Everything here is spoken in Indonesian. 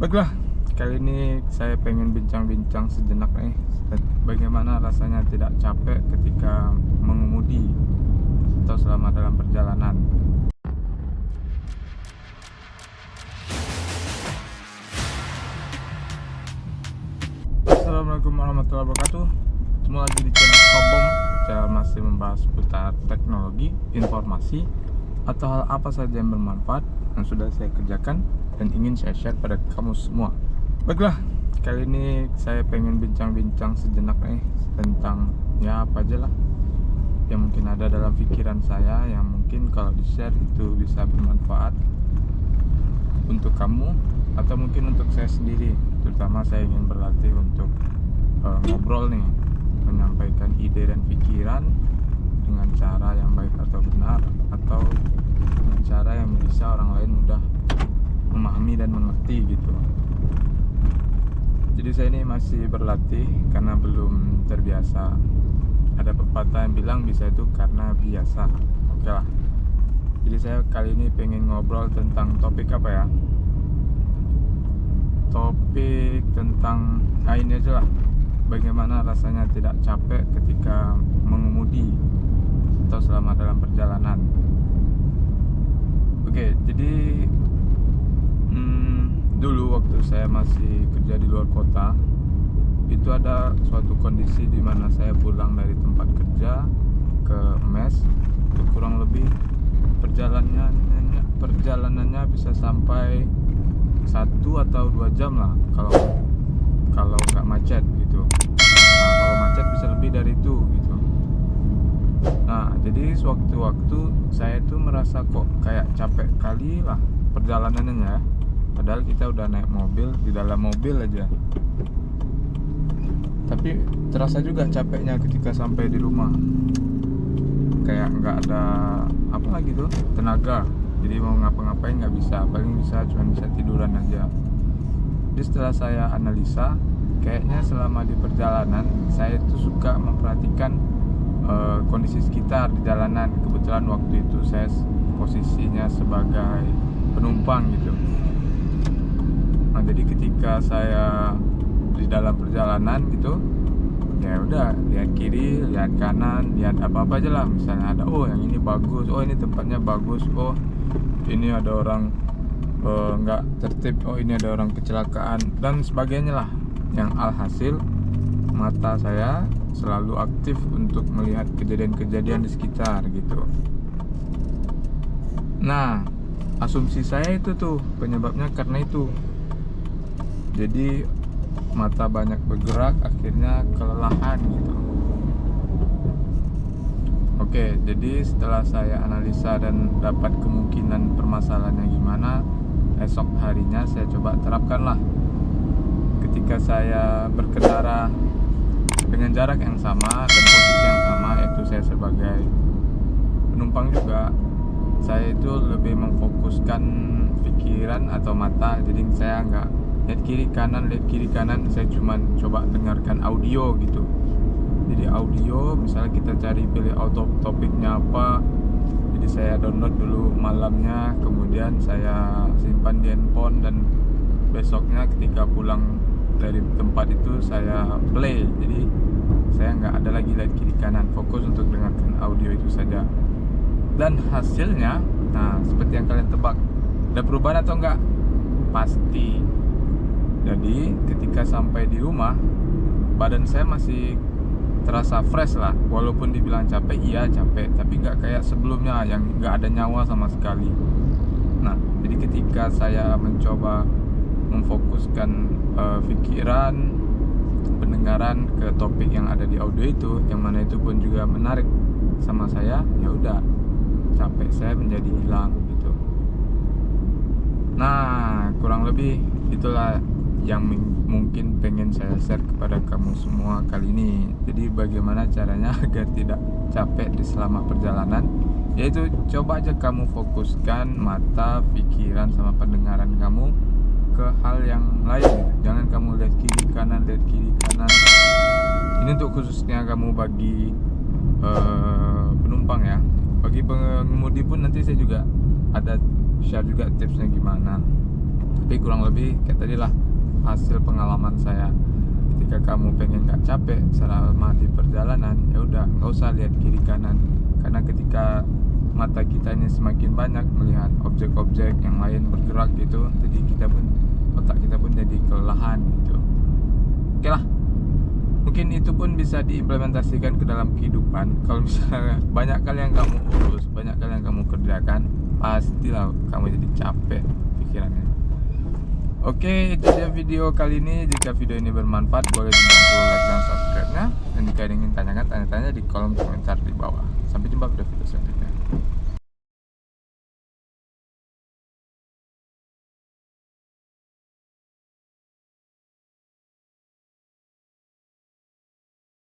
Baiklah, kali ini saya pengen bincang-bincang sejenak nih. Bagaimana rasanya tidak capek ketika mengemudi atau selama dalam perjalanan. Assalamualaikum warahmatullahi wabarakatuh. Ketemu lagi di channel Kobom. Channel masih membahas seputar teknologi, informasi, atau hal apa saja yang bermanfaat yang sudah saya kerjakan dan ingin saya share pada kamu semua. Baiklah, kali ini saya pengen bincang-bincang sejenak nih tentang ya apa aja lah yang mungkin ada dalam pikiran saya, yang mungkin kalau di-share itu bisa bermanfaat untuk kamu atau mungkin untuk saya sendiri. Terutama saya ingin berlatih untuk ngobrol nih, menyampaikan ide dan pikiran dengan cara yang baik atau benar, atau dengan cara yang bisa orang lain mudah memahami dan mengerti gitu. Jadi saya ini masih berlatih karena belum terbiasa. Ada pepatah yang bilang bisa itu karena biasa. Oke lah. Jadi saya kali ini pengen ngobrol tentang topik apa ya? Topik tentang ini aja lah. Bagaimana rasanya tidak capek ketika mengemudi atau selama dalam perjalanan. Oke, jadi dulu waktu saya masih kerja di luar kota, itu ada suatu kondisi di mana saya pulang dari tempat kerja ke mes, itu kurang lebih perjalanannya bisa sampai 1 atau 2 jam lah kalau nggak macet gitu. Nah, kalau macet bisa lebih dari itu gitu. Nah, jadi sewaktu-waktu saya tuh merasa kok kayak capek kali lah perjalanannya ya. Padahal kita udah naik mobil, di dalam mobil aja. Tapi terasa juga capeknya ketika sampai di rumah. Kayak nggak ada apa lagi tuh, tenaga. Jadi mau ngapa-ngapain nggak bisa, paling cuma bisa tiduran aja. Jadi setelah saya analisa, kayaknya selama di perjalanan saya itu suka memperhatikan kondisi sekitar di jalanan. Kebetulan waktu itu saya posisinya sebagai penumpang gitu. Nah, jadi ketika saya di dalam perjalanan gitu, ya udah lihat kiri, lihat kanan, lihat apa-apa aja lah. Misalnya ada, oh yang ini bagus, oh ini tempatnya bagus, oh ini ada orang nggak tertib, oh ini ada orang kecelakaan dan sebagainya lah. Yang alhasil mata saya selalu aktif untuk melihat kejadian-kejadian di sekitar gitu. Nah, asumsi saya itu tuh penyebabnya karena itu. Jadi mata banyak bergerak, akhirnya kelelahan gitu. Oke, jadi setelah saya analisa dan dapat kemungkinan permasalahannya gimana, esok harinya saya coba terapkan lah. Ketika saya berkendara dengan jarak yang sama dan posisi yang sama, yaitu saya sebagai penumpang juga, saya itu lebih memfokuskan pikiran atau mata. Jadi saya nggak lihat kiri kanan, saya cuma coba dengarkan audio gitu. Jadi audio, misalnya kita pilih auto topiknya apa, jadi saya download dulu malamnya, kemudian saya simpan di handphone, dan besoknya ketika pulang dari tempat itu saya play. Jadi saya nggak ada lagi lihat kiri kanan, fokus untuk dengarkan audio itu saja. Dan hasilnya, nah seperti yang kalian tebak, ada perubahan atau enggak? Pasti. Jadi ketika sampai di rumah, badan saya masih terasa fresh lah. Walaupun dibilang capek, iya capek, tapi nggak kayak sebelumnya yang nggak ada nyawa sama sekali. Nah, jadi ketika saya mencoba memfokuskan pikiran, pendengaran ke topik yang ada di audio itu, yang mana itu pun juga menarik sama saya, ya udah capek saya menjadi hilang gitu. Nah, kurang lebih itulah yang mungkin pengen saya share kepada kamu semua kali ini. Jadi bagaimana caranya agar tidak capek di selama perjalanan, yaitu coba aja kamu fokuskan mata, pikiran, sama pendengaran kamu ke hal yang lain. Jangan kamu lihat kiri kanan. Ini untuk khususnya kamu bagi penumpang ya. Bagi pengemudi pun nanti saya juga ada share juga tipsnya gimana. Tapi kurang lebih kayak tadi lah hasil pengalaman saya. Ketika kamu pengen gak capek selama di perjalanan, ya udah nggak usah lihat kiri kanan, karena ketika mata kita ini semakin banyak melihat objek-objek yang lain bergerak gitu, jadi otak kita pun jadi kelelahan gitu. Oke lah, mungkin itu pun bisa diimplementasikan ke dalam kehidupan. Kalau misalnya banyak kali yang kamu urus, banyak kali yang kamu kerjakan, pastilah kamu jadi capek pikirannya. Oke, itu dia video kali ini. Jika video ini bermanfaat, boleh dibantu like dan subscribe-nya. Dan jika ingin tanyakan, tanya-tanya di kolom komentar di bawah. Sampai jumpa pada video selanjutnya.